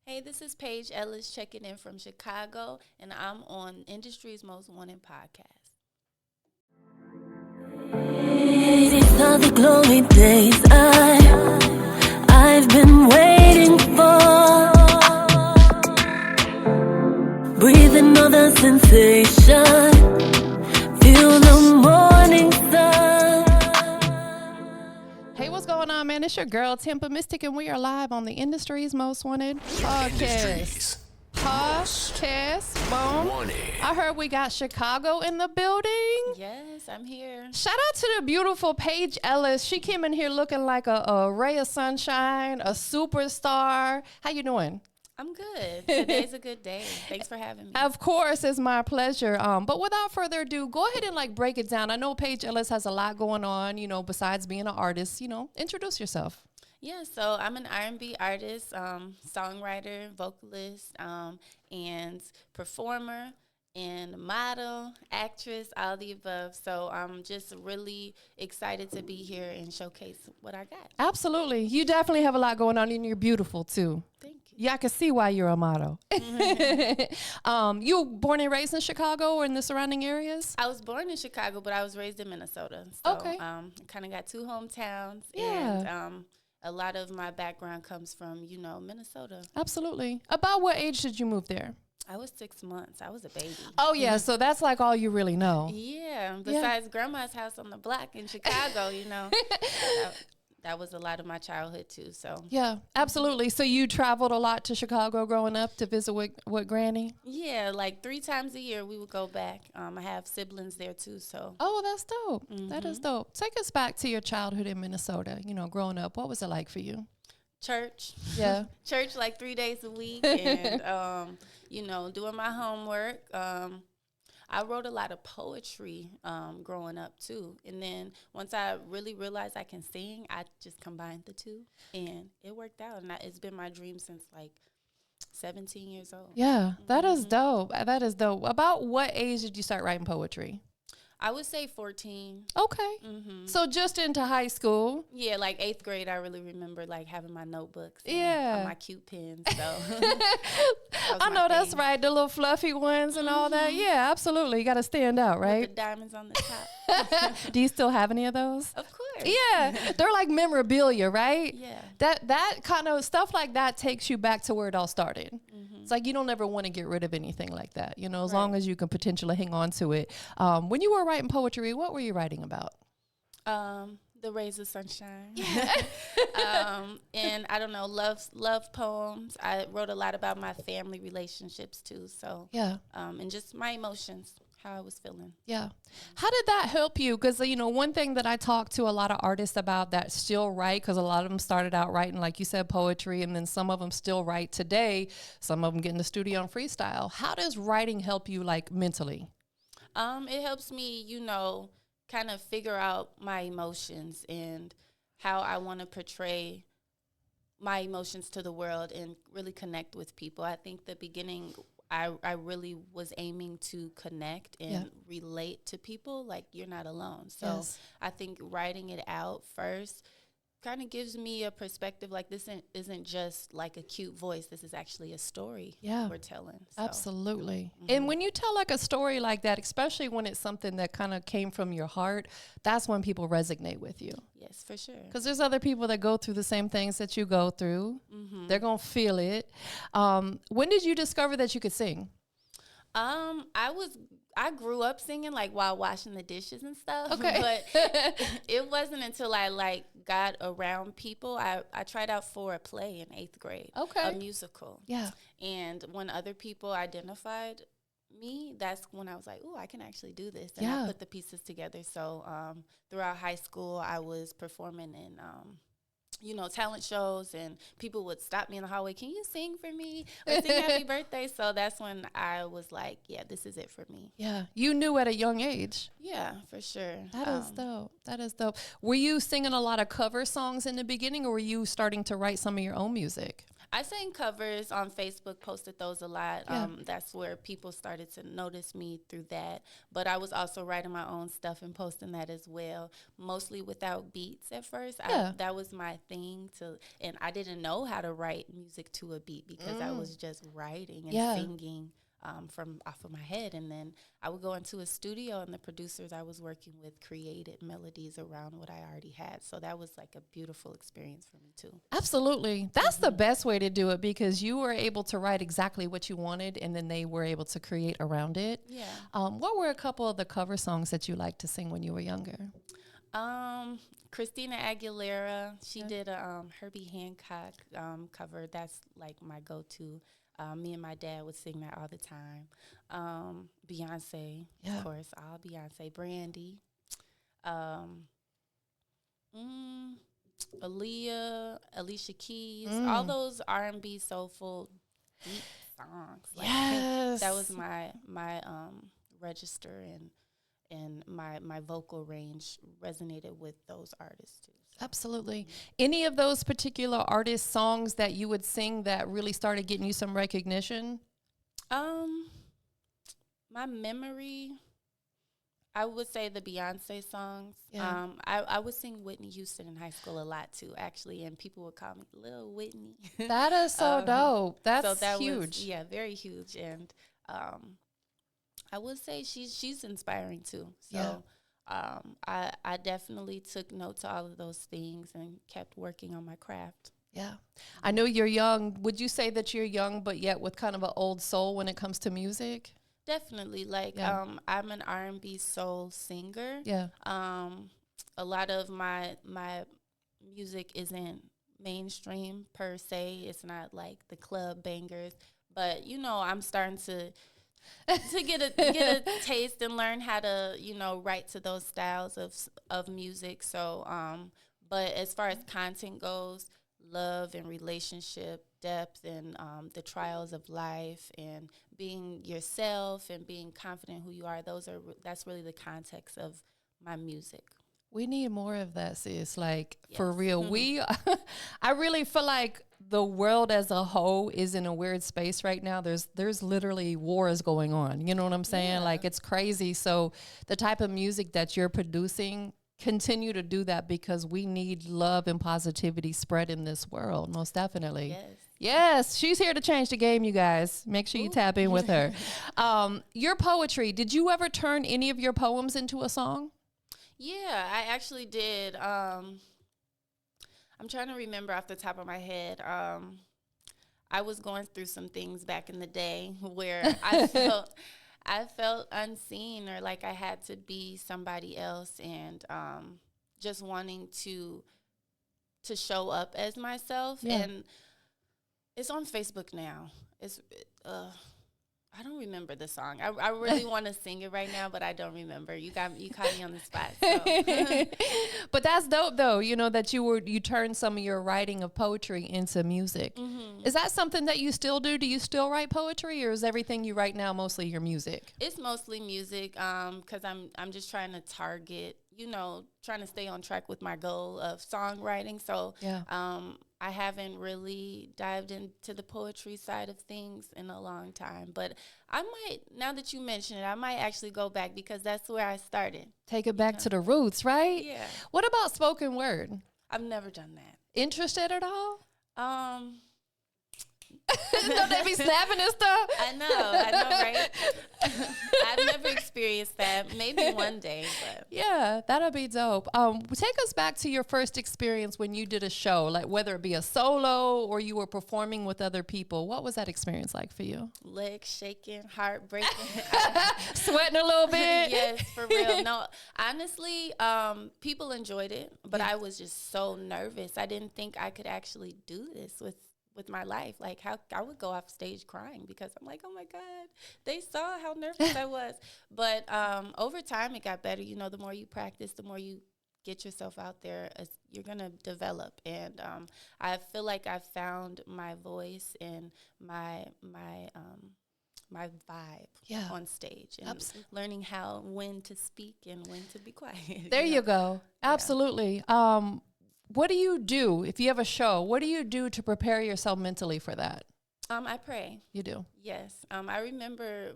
Hey, this is Paige Ellis checking in from Chicago, and I'm on Industry's Most Wanted podcast. These are the glory days I've been waiting for. Breathing all the sensation, feel the morning sun. Hey, what's going on, man? It's your girl, TampaMystic, and we are live on the Industry's Most Wanted podcast. Boom. I heard we got Chicago in the building. Yes, I'm here. Shout out to the beautiful Paige Ellis. She came in here looking like a ray of sunshine, a superstar. How you doing? I'm good. Today's a good day. Thanks for having me. Of course, it's my pleasure. But without further ado, go ahead and break it down. I know Paige Ellis has a lot going on, besides being an artist. Introduce yourself. Yeah, so I'm an R&B artist, songwriter, vocalist, and performer, and model, actress, all the above. So I'm just really excited to be here and showcase what I got. Absolutely. You definitely have a lot going on, and you're beautiful, too. Thank you. Yeah, I can see why you're a model. You were born and raised in Chicago or in the surrounding areas? I was born in Chicago, but I was raised in Minnesota. So, Okay. Kind of got two hometowns. Yeah. And a lot of my background comes from, Minnesota. Absolutely. About what age did you move there? I was 6 months. I was a baby. Oh, yeah. So that's like all you really know. Yeah. Besides grandma's house on the block in Chicago, that was a lot of my childhood too. So Yeah, absolutely. So you traveled a lot to Chicago growing up to visit with Granny? yeah, like 3 times a year we would go back. I have siblings there too. So Oh, that's dope. That is dope. Take us back to your childhood in Minnesota, growing up. What was it like for you? church, Yeah. church like 3 days a week, and doing my homework. I wrote a lot of poetry growing up, too. And then once I really realized I can sing, I just combined the two, and it worked out. And it's been my dream since, 17 years old. Yeah, that is dope. That is dope. About what age did you start writing poetry? I would say 14. Okay. So just into high school. Yeah, like 8th grade, I really remember, having my notebooks and Yeah. my cute pens. So I know that's right. The little fluffy ones and all that. Yeah, absolutely. You got to stand out, With right? the diamonds on the top. Do you still have any of those? Of course. Yeah, they're like memorabilia, right? Yeah. That kind of stuff like that takes you back to where it all started. It's like you don't ever want to get rid of anything like that, as long as you can potentially hang on to it. When you were writing poetry, what were you writing about? The rays of sunshine. And I don't know, love poems. I wrote a lot about my family relationships too. So Yeah. and just my emotions, how I was feeling. Yeah. How did that help you? Because, one thing that I talk to a lot of artists about that still write, because a lot of them started out writing, like you said, poetry, and then some of them still write today. Some of them get in the studio and freestyle. How does writing help you, mentally? It helps me, kind of figure out my emotions and how I want to portray my emotions to the world and really connect with people. I think the beginning, I really was aiming to connect and relate to people, like you're not alone. So Yes. I think writing it out first kind of gives me a perspective, like this isn't just like a cute voice. This is actually a story we're telling. So. Absolutely. And when you tell a story like that, especially when it's something that kind of came from your heart, that's when people resonate with you. Yes, for sure. Because there's other people that go through the same things that you go through. They're going to feel it. When did you discover that you could sing? I grew up singing while washing the dishes and stuff. Okay. But it wasn't until I got around people. I tried out for a play in 8th grade. Okay. A musical. Yeah. And when other people identified me, that's when I was like, "Ooh, I can actually do this." And Yeah. I put the pieces together. So throughout high school, I was performing in talent shows, and people would stop me in the hallway. Can you sing for me or sing happy birthday? So that's when I was like, yeah, this is it for me. Yeah. You knew at a young age. Yeah, for sure. That is dope. That is dope. Were you singing a lot of cover songs in the beginning, or were you starting to write some of your own music? I sang covers on Facebook, posted those a lot. Yeah. That's where people started to notice me through that. But I was also writing my own stuff and posting that as well, mostly without beats at first. Yeah. That was my thing and I didn't know how to write music to a beat because I was just writing and singing. From off of my head, and then I would go into a studio, and the producers I was working with created melodies around what I already had. So that was like a beautiful experience for me too. Absolutely. That's the best way to do it, because you were able to write exactly what you wanted, and then they were able to create around it. Yeah. What were a couple of the cover songs that you liked to sing when you were younger? Christina Aguilera, she did a Herbie Hancock cover. That's like my go-to. Me and my dad would sing that all the time. Beyonce, of course, all Beyonce. Brandy, Aaliyah, Alicia Keys, all those R&B soulful deep songs. Like, Yes, that was my register, and my vocal range resonated with those artists too. Absolutely. Any of those particular artist songs that you would sing that really started getting you some recognition? My memory, I would say the Beyonce songs. Yeah. I would sing Whitney Houston in high school a lot too, actually, and people would call me Little Whitney. That is so dope. That's so that huge. Was, very huge, and I would say she's inspiring too. So I definitely took note to all of those things and kept working on my craft. Yeah. I know you're young. Would you say that you're young, but yet with kind of an old soul when it comes to music? Definitely. Like, I'm an R&B soul singer. Yeah. A lot of my music isn't mainstream per se. It's not like the club bangers, but I'm starting to get a taste and learn how to, write to those styles of music. So, but as far as content goes, love and relationship depth and the trials of life and being yourself and being confident who you are, that's really the context of my music. We need more of that, sis. Like, for real. I really feel like the world as a whole is in a weird space right now. There's literally wars going on. You know what I'm saying? Yeah. Like, it's crazy. So the type of music that you're producing, continue to do that, because we need love and positivity spread in this world, most definitely. Yes, she's here to change the game, you guys. Make sure you tap in with her. Your poetry, did you ever turn any of your poems into a song? Yeah, I actually did. I'm trying to remember off the top of my head. I was going through some things back in the day where I felt unseen, or like I had to be somebody else, and just wanting to show up as myself. Yeah. And it's on Facebook now. I don't remember the song. I really want to sing it right now, but I don't remember. You caught me on the spot. So. But that's dope, though. That you turned some of your writing of poetry into music. Mm-hmm. Is that something that you still do? Do you still write poetry, or is everything you write now mostly your music? It's mostly music, because I'm just trying to target, trying to stay on track with my goal of songwriting. So I haven't really dived into the poetry side of things in a long time. But I might, now that you mention it, I might actually go back, because that's where I started. Take it back to the roots, right? Yeah. What about spoken word? I've never done that. Interested at all? Don't they be snapping and stuff? I know, right? I've never experienced that. Maybe one day, but yeah, that'll be dope. Take us back to your first experience when you did a show, like whether it be a solo or you were performing with other people. What was that experience like for you? Legs shaking, heart breaking, sweating a little bit. Yes, for real. No, honestly, people enjoyed it, but I was just so nervous. I didn't think I could actually do this with my life. Like, how I would go off stage crying, because I'm like, oh my God, they saw how nervous I was. But over time it got better. The more you practice, the more you get yourself out there, you're going to develop. And I feel like I found my voice and my vibe on stage, and learning when to speak and when to be quiet. There you go. Absolutely. what do you do if you have a show? What do you do to prepare yourself mentally for that? I pray. You do? Yes. I remember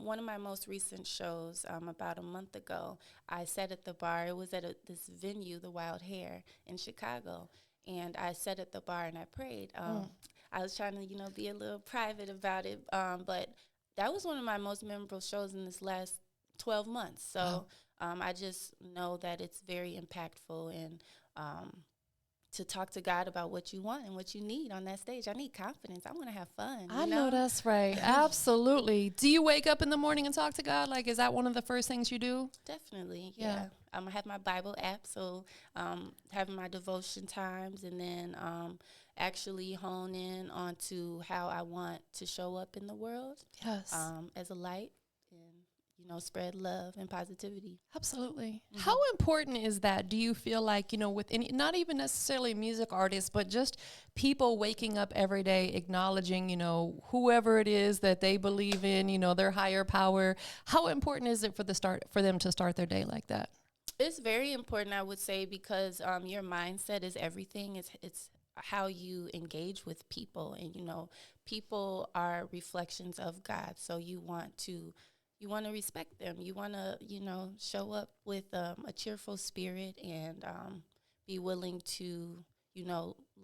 one of my most recent shows about a month ago. I sat at the bar. It was at this venue, the Wild Hare in Chicago. And I sat at the bar and I prayed. I was trying to, be a little private about it. But that was one of my most memorable shows in this last 12 months. So I just know that it's very impactful, and to talk to God about what you want and what you need on that stage. I need confidence. I want to have fun. I know that's right. Absolutely. Do you wake up in the morning and talk to God? Like, is that one of the first things you do? Definitely. Yeah. I have my Bible app, so having my devotion times, and then actually hone in onto how I want to show up in the world. Yes. As a light, and spread love and positivity. Absolutely. Mm-hmm. How important is that? Do you feel like, with any, not even necessarily music artists, but just people waking up every day, acknowledging, whoever it is that they believe in, their higher power? How important is it for them to start their day like that? It's very important, I would say, because your mindset is everything. It's how you engage with people, and people are reflections of God. So you want to respect them. You want to, show up with a cheerful spirit, and be willing to,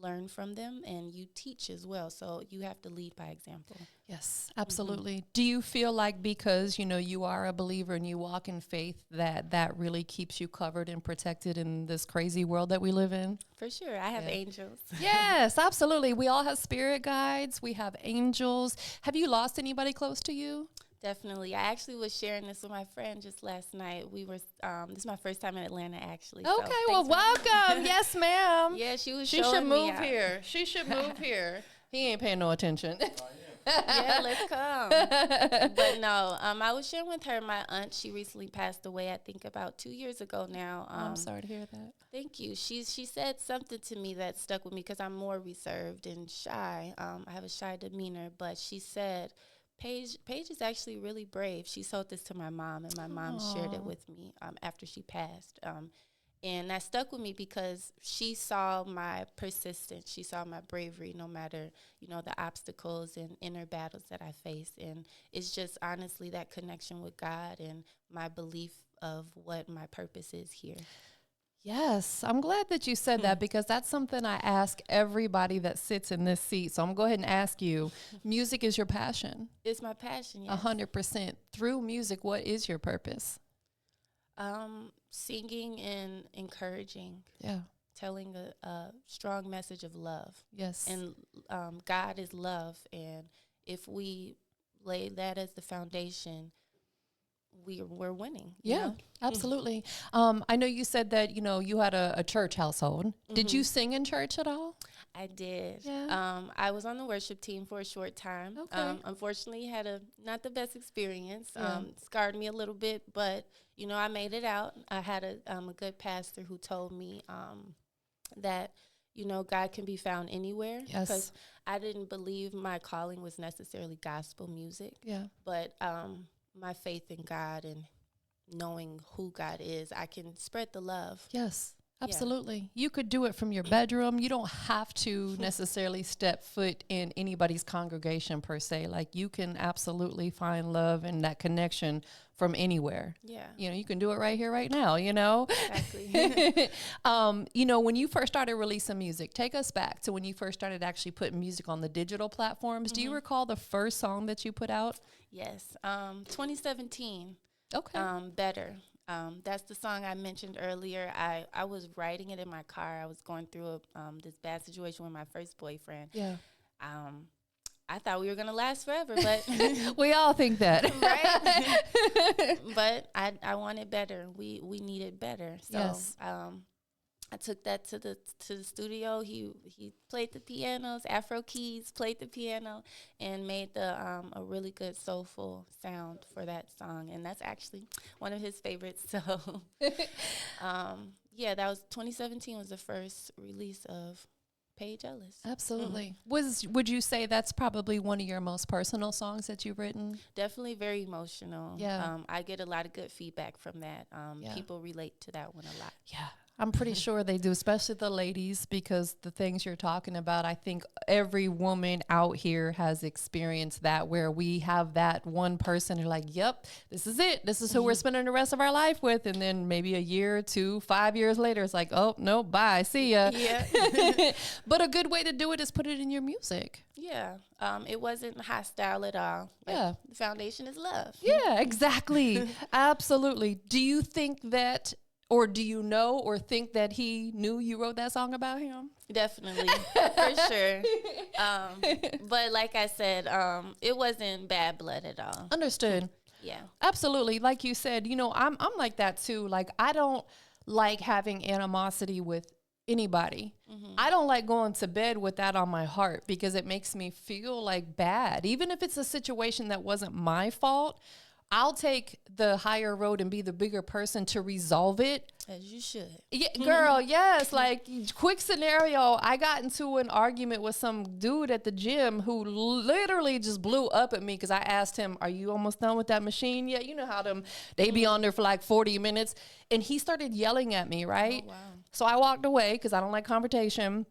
learn from them, and you teach as well. So you have to lead by example. Yes, absolutely. Mm-hmm. Do you feel like because, you are a believer and you walk in faith, that really keeps you covered and protected in this crazy world that we live in? For sure. I have angels. Yes, absolutely. We all have spirit guides. We have angels. Have you lost anybody close to you? Definitely. I actually was sharing this with my friend just last night. We were, this is my first time in Atlanta, actually. Okay, so well, welcome. Yes, ma'am. Yeah, she should move here. She should move here. He ain't paying no attention. Yeah, let's come. But no, I was sharing with her, my aunt, she recently passed away, I think about 2 years ago now. I'm sorry to hear that. Thank you. She said something to me that stuck with me, because I'm more reserved and shy. I have a shy demeanor, but she said, Paige is actually really brave. She told this to my mom, and my mom shared it with me after she passed. And that stuck with me because she saw my persistence. She saw my bravery, no matter, the obstacles and inner battles that I face. And it's just honestly that connection with God and my belief of what my purpose is here. Yes, I'm glad that you said that, because that's something I ask everybody that sits in this seat. So I'm going to go ahead and ask you, music is your passion? It's my passion, yes. 100%. Through music, what is your purpose? Singing and encouraging. Yeah. Telling a strong message of love. Yes. And God is love. And if we lay that as the foundation, we're winning. Yeah, absolutely. I know you said that, you had a church household. Mm-hmm. Did you sing in church at all? I did. Yeah. I was on the worship team for a short time. Okay. Unfortunately, had not the best experience. Scarred me a little bit, but, I made it out. I had a good pastor who told me that, God can be found anywhere. Yes. Because I didn't believe my calling was necessarily gospel music. Yeah. But my faith in God and knowing who God is, I can spread the love. Yes, absolutely. Yeah. You could do it from your bedroom. You don't have to necessarily step foot in anybody's congregation per se. Like, you can absolutely find love and that connection from anywhere. Yeah. You can do it right here, right now, Exactly. When you first started releasing music, take us back to when you first started actually putting music on the digital platforms. Mm-hmm. Do you recall the first song that you put out? Yes. 2017. Okay. Better. That's the song I mentioned earlier. I was writing it in my car. I was going through this bad situation with my first boyfriend. Yeah. I thought we were going to last forever, but we all think that. Right? But I wanted better. We needed better. So yes. I took that to the studio. He played the pianos, Afro keys, played the piano, and made a really good soulful sound for that song. And that's actually one of his favorites. So, that was 2017 was the first release of Paige Ellis. Absolutely. Mm-hmm. Would you say that's probably one of your most personal songs that you've written? Definitely very emotional. Yeah. I get a lot of good feedback from that. People relate to that one a lot. Yeah. I'm pretty sure they do, especially the ladies, because the things you're talking about, I think every woman out here has experienced that, where we have that one person who's like, yep, this is it. This is who we're spending the rest of our life with. And then maybe a year, 2, 5 years later, it's like, oh, no, bye, see ya. Yeah. But a good way to do it is put it in your music. Yeah. It wasn't hostile at all. Like, Yeah. the foundation is love. Yeah, exactly. Absolutely. Do you think that, or do you know or think that he knew you wrote that song about him? Definitely, for sure. But like I said, it wasn't bad blood at all. Understood. Yeah. Absolutely. Like you said, you know, I'm like that too. Like, I don't like having animosity with anybody. I don't like going to bed with that on my heart, because it makes me feel like bad. Even if it's a situation that wasn't my fault, I'll take the higher road and be the bigger person to resolve it. As you should. Yeah, girl, yes. Like, quick scenario, I got into an argument with some dude at the gym who literally just blew up at me because I asked him, are you almost done with that machine yet? You know how they be on there for like 40 minutes. And he started yelling at me, right? Oh, wow. So I walked away because I don't like confrontation.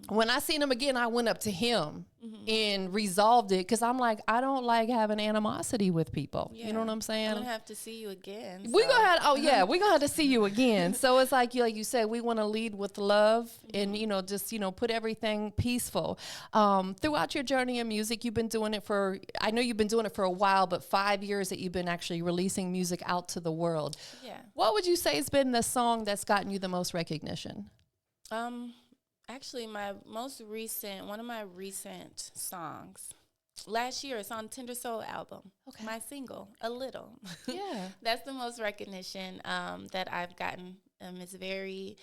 When I seen him again, I went up to him and resolved it, because I'm like, I don't like having animosity with people. Yeah. You know what I'm saying? I'm going to have to see you again. We so. gonna have, we gonna have to see you again. So it's like you said, we want to lead with love and, you know, just, you know, put everything peaceful. Throughout your journey in music, you've been doing it for, I know you've been doing it for a while, but 5 years that you've been actually releasing music out to the world. Yeah. What would you say has been the song that's gotten you the most recognition? Actually, one of my recent songs, last year, it's on Tender Soul album. Okay. My single, A Little. Yeah. That's the most recognition that I've gotten. It's very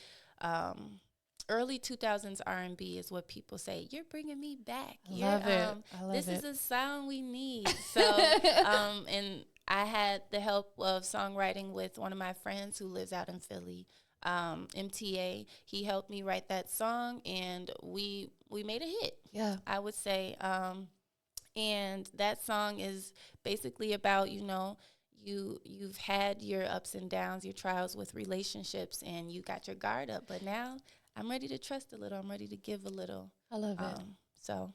early 2000s R&B is what people say. You're bringing me back. I love it. This is a sound we need. So, and I had the help of songwriting with one of my friends who lives out in Philly. MTA, he helped me write that song, and we made a hit. Yeah, I would say, and that song is basically about, you know, you've had your ups and downs, your trials with relationships, and you got your guard up, but now I'm ready to trust a little. I'm ready to give a little. I love it. So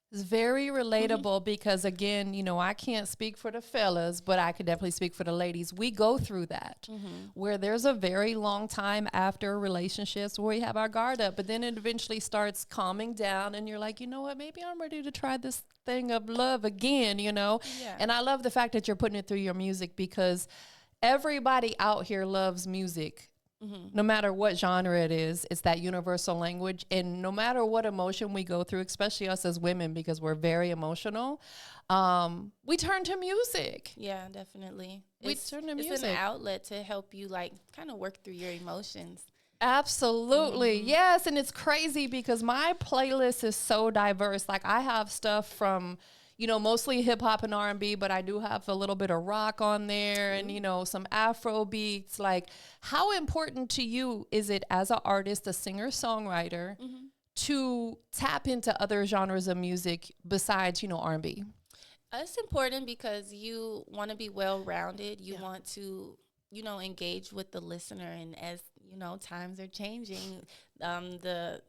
it's very relatable because, again, you know, I can't speak for the fellas, but I could definitely speak for the ladies. We go through that where there's a very long time after relationships where we have our guard up, but then it eventually starts calming down and you're like, you know what, maybe I'm ready to try this thing of love again, you know? Yeah. And I love the fact that you're putting it through your music, because everybody out here loves music. No matter what genre it is, it's that universal language. And no matter what emotion we go through, especially us as women, because we're very emotional, we turn to music. yeah, definitely. Turn to It's music. an outlet to help you, like, kind of work through your emotions. Absolutely. Yes. And it's crazy because my playlist is so diverse. Like, I have stuff from, you know, mostly hip hop and R&B, but I do have a little bit of rock on there and, you know, some Afro beats. Like, how important to you is it as an artist, a singer songwriter, to tap into other genres of music besides, you know, R&B? It's important because you want to be well-rounded. You want to, you know, engage with the listener. And as, you know, times are changing, the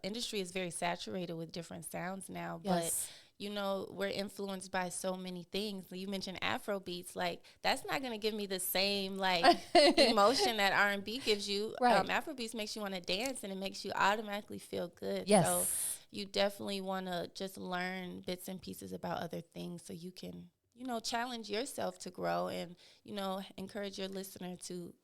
industry is very saturated with different sounds now. Yes. But you know, we're influenced by so many things. You mentioned Afro beats. Like, that's not going to give me the same, like, emotion that R&B gives you. Right. Afro beats makes you want to dance, and it makes you automatically feel good. Yes. So you definitely want to just learn bits and pieces about other things so you can, you know, challenge yourself to grow and, you know, encourage your listener to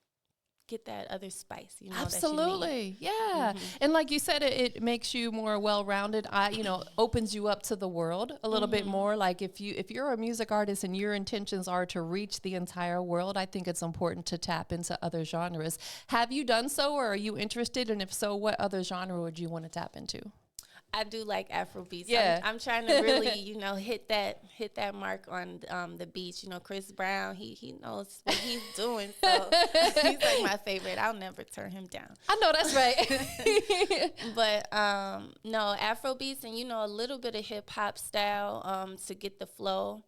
get that other spice, you know. Absolutely. Yeah. And like you said, it makes you more well-rounded. You know, opens you up to the world a little bit more. Like, if you're a music artist and your intentions are to reach the entire world, I think it's important to tap into other genres. Have you done so, or are you interested? And if so, what other genre would you want to tap into? I do like Afro beats. Yeah. I'm trying to really, you know, hit that mark on the beats. You know, Chris Brown, he knows what he's doing. So he's like my favorite. I'll never turn him down. I know that's right. But no, Afro beats and, you know, a little bit of hip hop style to get the flow.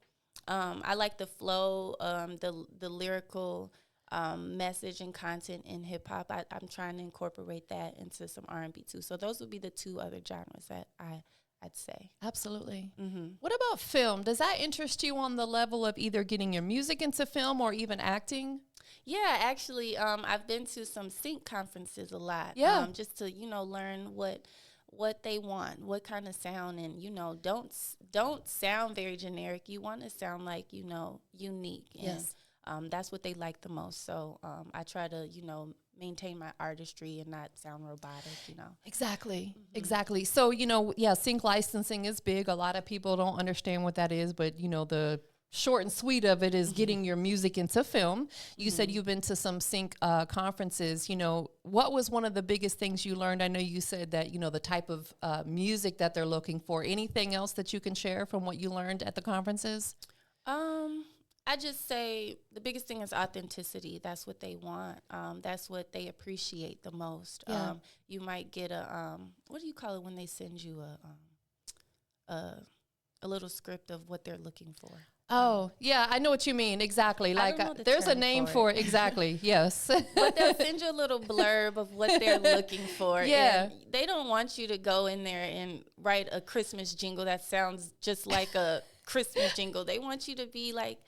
I like the flow, the lyrical message and content in hip hop. I'm trying to incorporate that into some R&B too. So those would be the two other genres that I'd say. Absolutely. What about film? Does that interest you on the level of either getting your music into film or even acting? Yeah, actually, I've been to some sync conferences a lot. Yeah. Just to, learn what they want, what kind of sound, and, don't sound very generic. You want to sound like, unique. Yes. And that's what they like the most. So I try to, maintain my artistry and not sound robotic, Exactly. Exactly. So, sync licensing is big. A lot of people don't understand what that is, but, the short and sweet of it is getting your music into film. You said you've been to some sync conferences. What was one of the biggest things you learned? I know you said that, the type of music that they're looking for. Anything else that you can share from what you learned at the conferences? I just say the biggest thing is authenticity. That's what they want. That's what they appreciate the most. Yeah. You might get what do you call it when they send you a little script of what they're looking for? Oh, yeah, I know what you mean. Exactly. I don't know the There's a term name for for it. Exactly. Yes. But they'll send you a little blurb of what they're looking for. Yeah. And they don't want you to go in there and write a Christmas jingle that sounds just like a Christmas jingle. They want you to be like,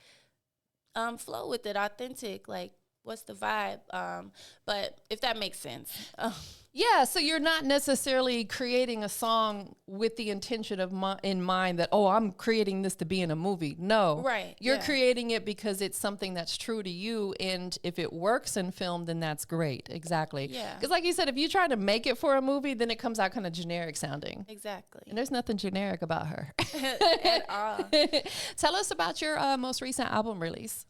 flow with it, authentic, like what's the vibe? But if that makes sense. Yeah, so you're not necessarily creating a song with the intention of in mind that, I'm creating this to be in a movie. No. Right. You're yeah. creating it because it's something that's true to you, and if it works in film, then that's great. Exactly. Yeah. Because like you said, if you try to make it for a movie, then it comes out kind of generic sounding. Exactly. And there's nothing generic about her. At all. Tell us about your most recent album release.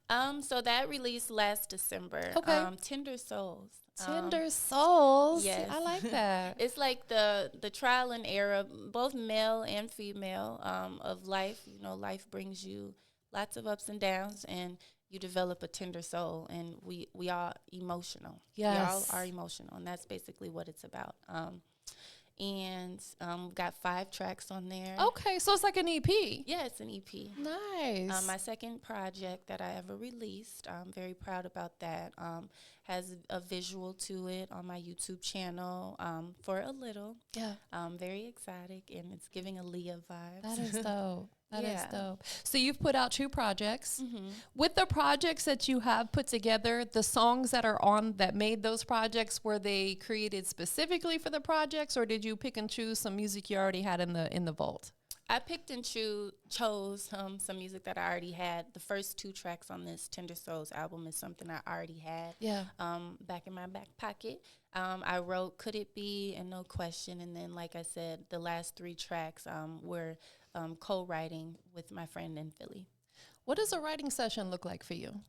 So that released last December. Okay. Tender Souls. Tender Souls. Yes. I like that. It's like the trial and error, both male and female, of life. Life brings you lots of ups and downs, and you develop a tender soul, and we all emotional. Yes. We all are emotional, and that's basically what it's about. And got 5 tracks on there. Okay, so it's like an EP. Yeah, it's an EP. Nice. My second project that I ever released. I'm very proud about that. Has a visual to it on my YouTube channel for a little. Yeah. Very exotic, and it's giving a Leah vibe. That is dope. That is Yeah. dope. So you've put out 2 projects. Mm-hmm. With the projects that you have put together, the songs that are on that made those projects, were they created specifically for the projects, or did you pick and choose some music you already had in the vault? I picked and chose some music that I already had. The first 2 tracks on this Tender Souls album is something I already had. Yeah. Back in my back pocket. I wrote Could It Be and No Question, and then, like I said, the last 3 tracks were co-writing with my friend in Philly. What does a writing session look like for you?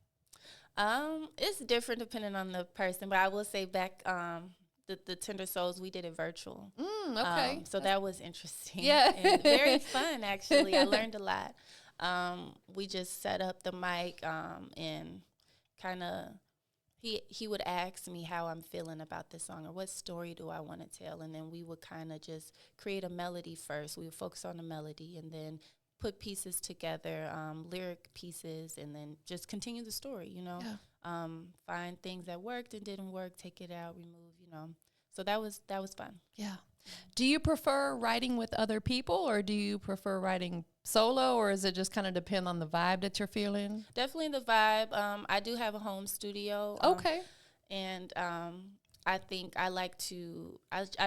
It's different depending on the person, but I will say back the Tender Souls, we did it virtual. Okay. So that was interesting. Yeah. And very fun, actually. I learned a lot. We just set up the mic and kind of, he would ask me how I'm feeling about this song or what story do I want to tell. And then we would kind of just create a melody first. We would focus on the melody and then put pieces together, lyric pieces, and then just continue the story, Yeah. Find things that worked and didn't work, take it out, remove, So that was fun. Yeah. Do you prefer writing with other people, or do you prefer writing solo, or is it just kind of depend on the vibe that you're feeling? Definitely the vibe. I do have a home studio. Okay. And I think I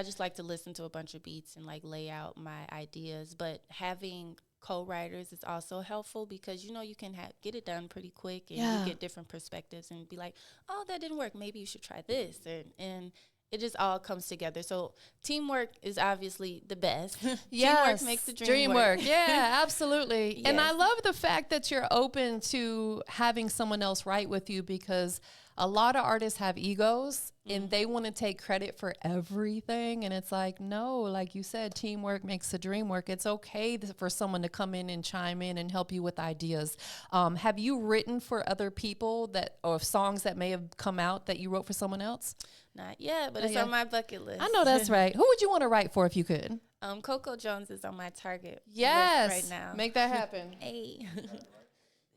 just like to listen to a bunch of beats and like lay out my ideas. But having co-writers is also helpful because, you can get it done pretty quick and Yeah. you get different perspectives and be like, oh, that didn't work. Maybe you should try this. And it just all comes together. So teamwork is obviously the best. Teamwork makes the dream work. Yeah, absolutely. And I Yes. love the fact that you're open to having someone else write with you, because a lot of artists have egos and they want to take credit for everything. And it's like, no, like you said, teamwork makes the dream work. It's okay for someone to come in and chime in and help you with ideas. Have you written for other people or songs that may have come out that you wrote for someone else? Not yet, but it's yeah. on my bucket list. I know that's right. Who would you want to write for if you could? Coco Jones is on my target Yes. list right now. Make that happen. Hey.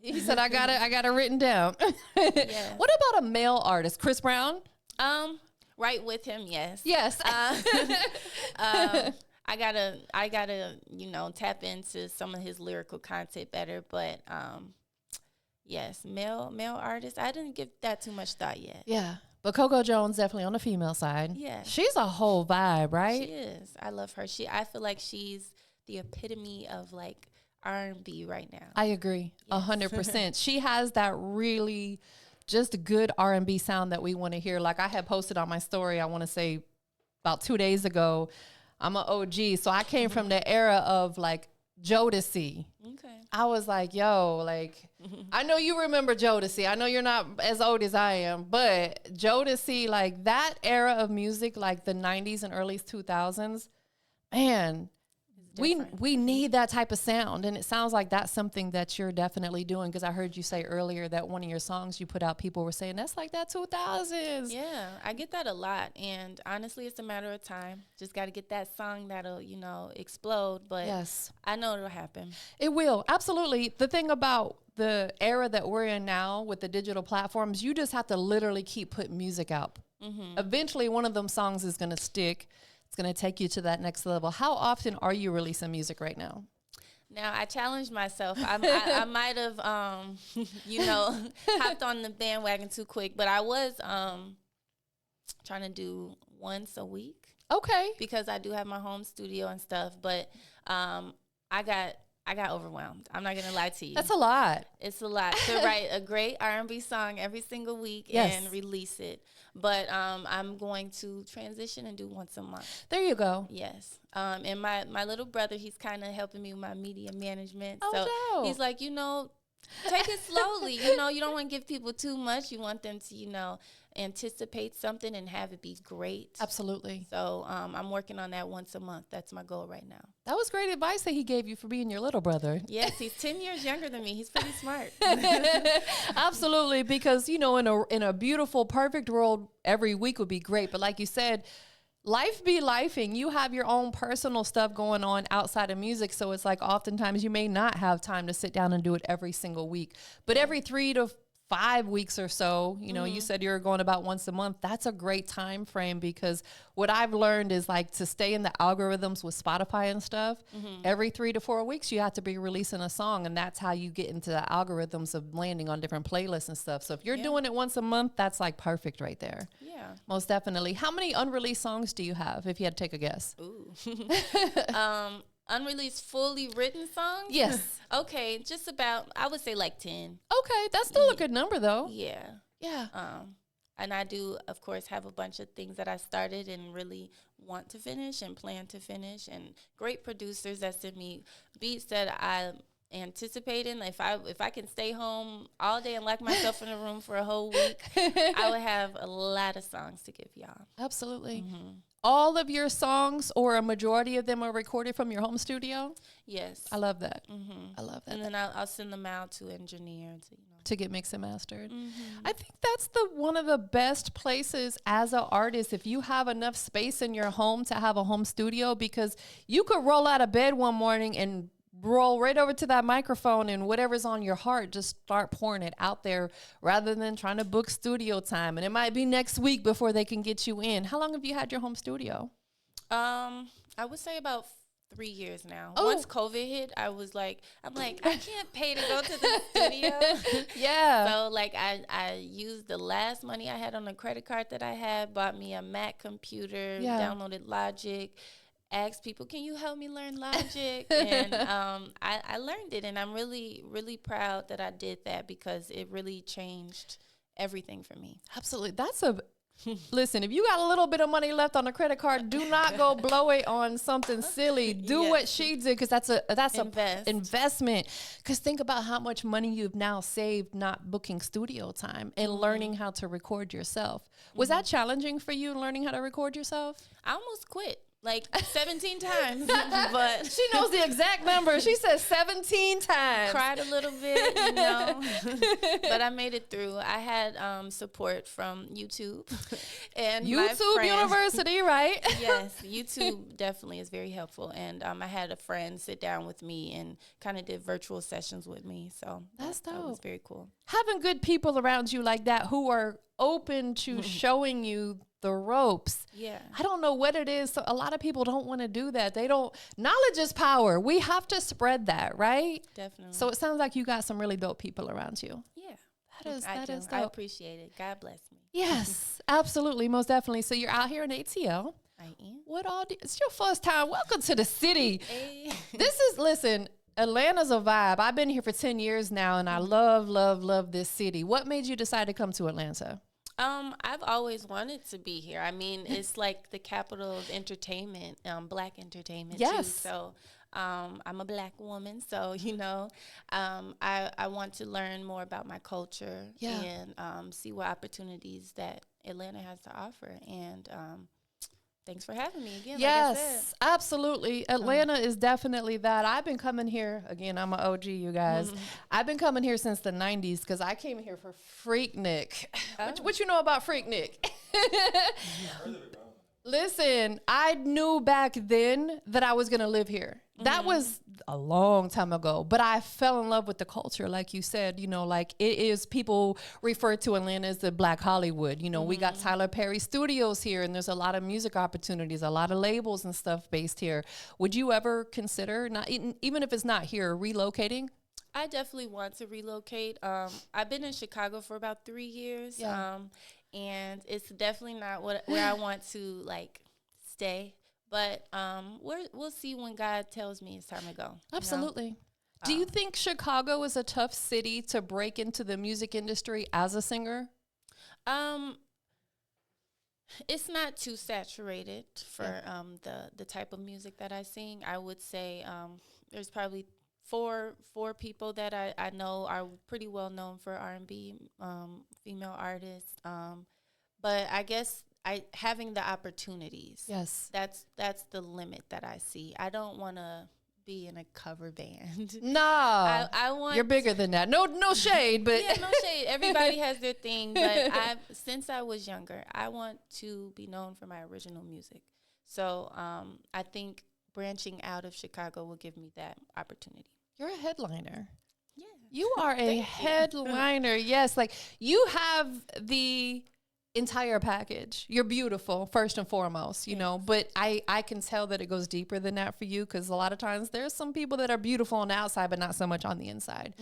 He said, I got it written down. Yeah. What about a male artist? Chris Brown? Right with him, yes. Yes. I gotta, tap into some of his lyrical content better. But yes, male artist. I didn't give that too much thought yet. Yeah. But Coco Jones definitely on the female side. Yeah. She's a whole vibe, right? She is. I love her. I feel like she's the epitome of like R&B right now. I agree. 100%. She has that really just good R&B sound that we want to hear. Like I had posted on my story, I want to say about 2 days ago, I'm an OG. So I came from the era of like Jodeci. Okay. I was like, yo, like, I know you remember Jodeci. I know you're not as old as I am, but Jodeci, like that era of music, like the 90s and early 2000s, man, we need that type of sound. And it sounds like that's something that you're definitely doing, because I heard you say earlier that one of your songs you put out, people were saying, that's like that 2000s. Yeah, I get that a lot. And honestly, it's a matter of time. Just got to get that song that'll, explode. But yes, I know it'll happen. It will. Absolutely. The thing about the era that we're in now with the digital platforms, you just have to literally keep putting music out. Mm-hmm. Eventually, one of them songs is going to stick. It's going to take you to that next level. How often are you releasing music right now? Now, I challenged myself. I might have, hopped on the bandwagon too quick, but I was trying to do once a week. Okay. Because I do have my home studio and stuff, but I got overwhelmed. I'm not going to lie to you. That's a lot. It's a lot to write a great R&B song every single week and release it. But I'm going to transition and do once a month. There you go. Yes. And my little brother, he's kind of helping me with my media management. Oh, so he's like, take it slowly. You don't want to give people too much. You want them to, anticipate something and have it be great. Absolutely. So I'm working on that once a month. That's my goal right now. That was great advice that he gave you for being your little brother. Yes, he's 10 years younger than me. He's pretty smart. Absolutely, because, in a beautiful, perfect world, every week would be great. But like you said, life be lifing. You have your own personal stuff going on outside of music. So it's like oftentimes you may not have time to sit down and do it every single week. But every 3 to 5 weeks or so, you said you're going about once a month. That's a great time frame, because what I've learned is like to stay in the algorithms with Spotify and stuff, every 3 to 4 weeks, you have to be releasing a song. And that's how you get into the algorithms of landing on different playlists and stuff. So if you're doing it once a month, that's like perfect right there. Yeah. Most definitely. How many unreleased songs do you have, if you had to take a guess? Ooh. Unreleased, fully written songs? Yes. Okay, just about, I would say like 10. Okay, that's still a good number though. Yeah. Yeah. And I do, of course, have a bunch of things that I started and really want to finish and plan to finish, and great producers that send me beats that I'm anticipating. If I can stay home all day and lock myself in a room for a whole week, I would have a lot of songs to give y'all. Absolutely. Mm-hmm. All of your songs, or a majority of them, are recorded from your home studio? Yes. I love that. I love that. And then I'll send them out to engineer to get mixed and mastered. I think that's one of the best places as an artist, if you have enough space in your home to have a home studio, because you could roll out of bed one morning and roll right over to that microphone, and whatever's on your heart, just start pouring it out there, rather than trying to book studio time. And it might be next week before they can get you in. How long have you had your home studio? I would say about 3 years now. Oh. Once COVID hit, I'm like, I can't pay to go to the studio. Yeah. So like I used the last money I had on the credit card that I had, bought me a Mac computer, downloaded Logic, asked people, can you help me learn Logic? And I learned it, and I'm really, really proud that I did that, because it really changed everything for me. Absolutely. Listen, if you got a little bit of money left on a credit card, do not go blow it on something silly. Do what she did, because that's a investment. Because think about how much money you've now saved not booking studio time and learning how to record yourself. Was that challenging for you, learning how to record yourself? I almost quit. like 17 times, but She knows the exact number. She said 17 times. cried a little bit, you know, but I made it through. I had support from YouTube and my YouTube friend. University, right? Yes, YouTube definitely is very helpful. And I had a friend sit down with me and kind of did virtual sessions with me. So That's that was dope. very cool. Having good people around you like that who are open to showing you the ropes. Yeah. I don't know what it is. So a lot of people don't want to do that. They don't. Knowledge is power. We have to spread that, right? Definitely. So it sounds like you got some really dope people around you. Yeah. That is I dope. appreciate it. God bless me. Yes, absolutely, most definitely. So you're out here in ATL. I am. What all? It's your first time. Welcome to the city. Hey. Listen, Atlanta's a vibe. I've been here for 10 years now, and I love this city. What made you decide to come to Atlanta? I've always wanted to be here. I mean, it's like the capital of entertainment, Black entertainment too. Yes. So, I'm a Black woman, so you know, I want to learn more about my culture and see what opportunities that Atlanta has to offer. And thanks for having me again. Yes, like I said. absolutely. Atlanta is definitely that. I've been coming here, again, I'm an OG, you guys. I've been coming here since the 90s because I came here for Freaknik. What you know about Freaknik? Listen, I knew back then that I was going to live here. That was a long time ago, but I fell in love with the culture. Like you said, you know, like it is, people refer to Atlanta as the Black Hollywood. You know, we got Tyler Perry Studios here, and there's a lot of music opportunities, a lot of labels and stuff based here. Would you ever consider, not even if it's not here, relocating? I definitely want to relocate. I've been in Chicago for about 3 years. Yeah. And it's definitely not where I want to like stay. But we'll see when God tells me it's time to go. Absolutely. You know? Do you think Chicago is a tough city to break into the music industry as a singer? It's not too saturated for the type of music that I sing. I would say there's probably four people that I know are pretty well known for R&B, female artists. But I guess having the opportunities. Yes. That's the limit that I see. I don't want to be in a cover band. No. I want. You're bigger than that. No shade, but Yeah, no shade. Everybody has their thing, but since I was younger, I want to be known for my original music. So I think branching out of Chicago will give me that opportunity. You're a headliner. Yeah. You are a headliner. Yes, like you have the entire package. You're beautiful, first and foremost, you know, but I can tell that it goes deeper than that for you, because a lot of times there's some people that are beautiful on the outside but not so much on the inside.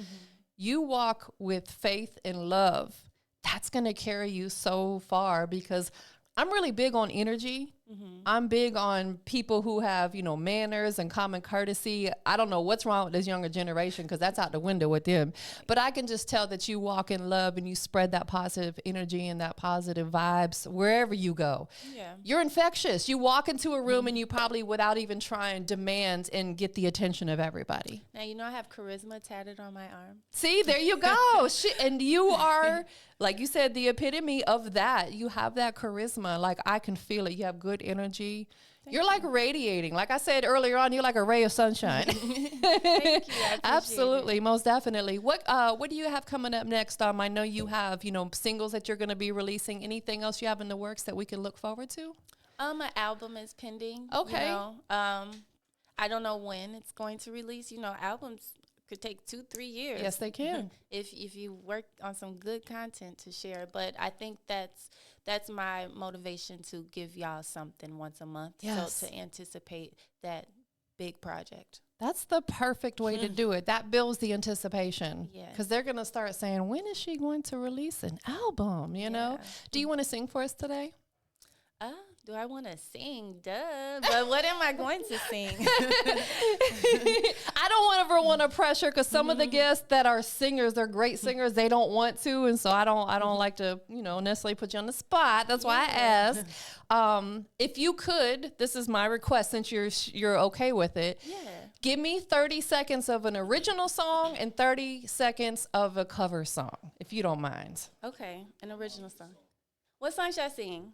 You walk with faith and love. That's going to carry you so far, because I'm really big on energy. I'm big on people who have, you know, manners and common courtesy. I don't know what's wrong with this younger generation, because that's out the window with them. But I can just tell that you walk in love and you spread that positive energy and that positive vibes wherever you go. Yeah. You're infectious. You walk into a room and you probably, without even trying, demand and get the attention of everybody. Now, you know, I have charisma tatted on my arm. See, there you go. And you are, like you said, the epitome of that. You have that charisma. Like, I can feel it. You have good energy. You're like radiating. Like I said earlier on, you're like a ray of sunshine. Thank you. I appreciate Absolutely, it. most definitely. What do you have coming up next? I know you have, you know, singles that you're going to be releasing. Anything else you have in the works that we can look forward to? An album is pending. Okay. You know, I don't know when it's going to release. You know, albums could take 2-3 years. Yes, they can. if you work on some good content to share. But I think that's my motivation, to give y'all something once a month. Yes. So to anticipate that big project. That's the perfect way to do it. That builds the anticipation. Yes. Because they're going to start saying, when is she going to release an album, you know? Do you want to sing for us today? Do I want to sing? Duh. But what am I going to sing? I don't ever want to pressure, because some of the guests that are singers, they're great singers, they don't want to, and so I don't like to, you know, necessarily put you on the spot. That's why I asked. If you could, this is my request, since you're okay with it. Yeah. Give me 30 seconds of an original song and 30 seconds of a cover song, if you don't mind. Okay, an original song. What song should I sing?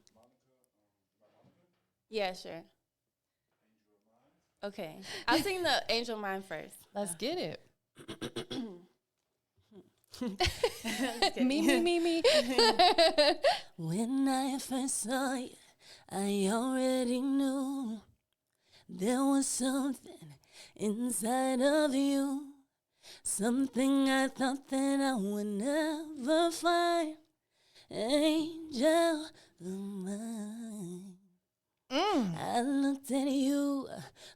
Yeah, sure. Okay. I'll sing the Angel Mine first. Let's get it. Me. When I first saw you, I already knew there was something inside of you. Something I thought that I would never find. Angel of mine. I looked at you,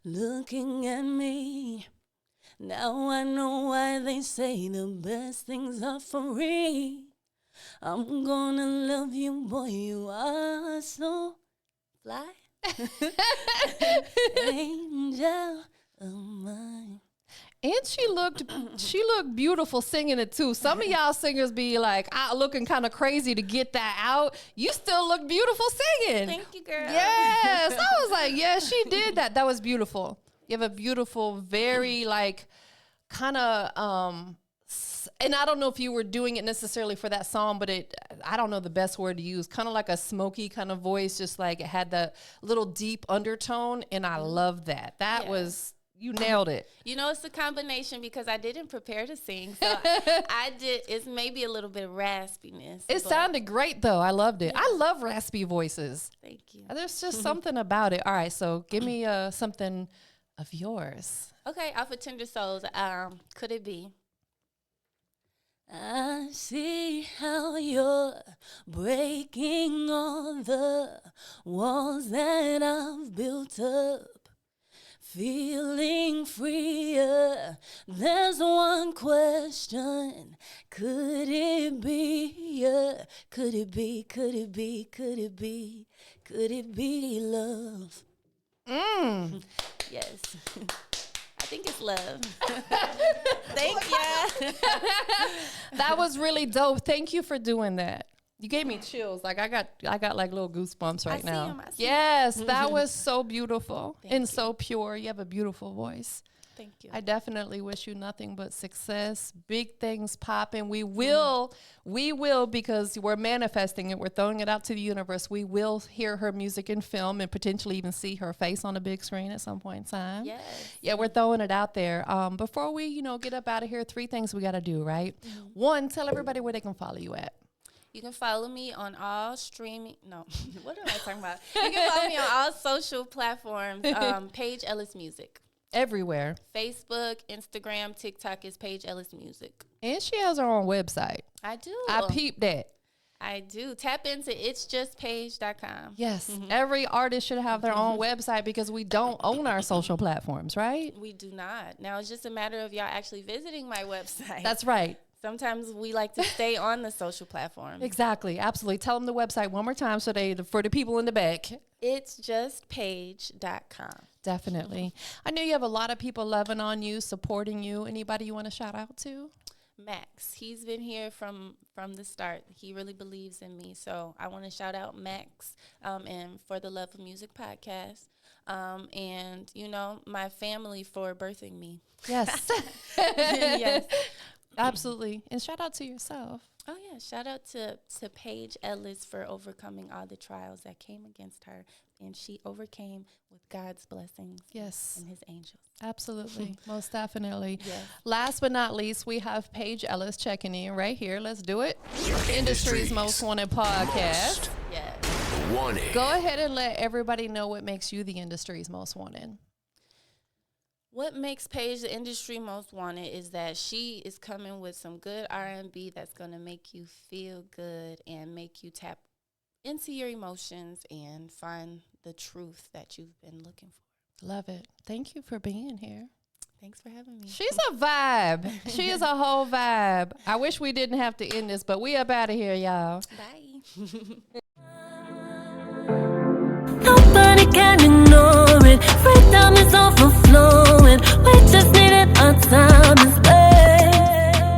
looking at me. Now I know why they say the best things are free. I'm gonna love you, boy, you are so fly. Angel of mine. And she looked beautiful singing it too. Some of y'all singers be like looking kind of crazy to get that out. You still look beautiful singing. Thank you, girl. Yes. I was like, yeah, she did that. That was beautiful. You have a beautiful, very like kind of, and I don't know if you were doing it necessarily for that song, but I don't know the best word to use, kind of like a smoky kind of voice, just like it had the little deep undertone. And I love that. That was, you nailed it. You know, it's a combination because I didn't prepare to sing. So it's maybe a little bit of raspiness. It sounded great though. I loved it. Yeah. I love raspy voices. Thank you. There's just something about it. All right. So give me something of yours. Okay. Off of Tender Souls. Could it be? I see how you're breaking all the walls that I've built up. Feeling freer. There's one question. Could it be? Could it be? Could it be? Could it be? Could it be love? Yes. I think it's love. Thank you. That was really dope. Thank you for doing that. You gave me chills. Like I got like little goosebumps right now. I see yes, that was so beautiful and you. so pure. You have a beautiful voice. Thank you. I definitely wish you nothing but success, big things popping. We will, because we're manifesting it. We're throwing it out to the universe. We will hear her music in film and potentially even see her face on a big screen at some point in time. Yes. Yeah, we're throwing it out there. Before we, get up out of here, 3 things we got to do, right? 1, tell everybody where they can follow you at. You can follow me on all streaming. No, what am I talking about? You can follow me on all social platforms. Paige Ellis Music. Everywhere. Facebook, Instagram, TikTok is Paige Ellis Music. And she has her own website. I do. I peeped that. I do. Tap into itsjustpaige.com. Yes. Every artist should have their own website because we don't own our social platforms, right? We do not. Now it's just a matter of y'all actually visiting my website. That's right. Sometimes we like to stay on the social platforms. Exactly. Absolutely. Tell them the website one more time for the people in the back. Itsjustpaige.com. Definitely. I know you have a lot of people loving on you, supporting you. Anybody you want to shout out to? Max. He's been here from the start. He really believes in me. So I want to shout out Max and For the Love of Music podcast. And, my family for birthing me. Yes. Yes. Absolutely. And shout out to yourself. Oh, yeah. Shout out to Paige Ellis for overcoming all the trials that came against her. And she overcame with God's blessings. Yes. And his angels. Absolutely. Most definitely. Yes. Last but not least, we have Paige Ellis checking in right here. Let's do it. Industry's Most Wanted podcast. Yes. Wanted. Go ahead and let everybody know what makes you the industry's most wanted. What makes Paige the industry most wanted is that she is coming with some good R&B that's going to make you feel good and make you tap into your emotions and find the truth that you've been looking for. Love it. Thank you for being here. Thanks for having me. She's a vibe. She is a whole vibe. I wish we didn't have to end this, but we up out of here, y'all. Bye. Nobody can ignore it. Freedom is overflowing. We just needed our time.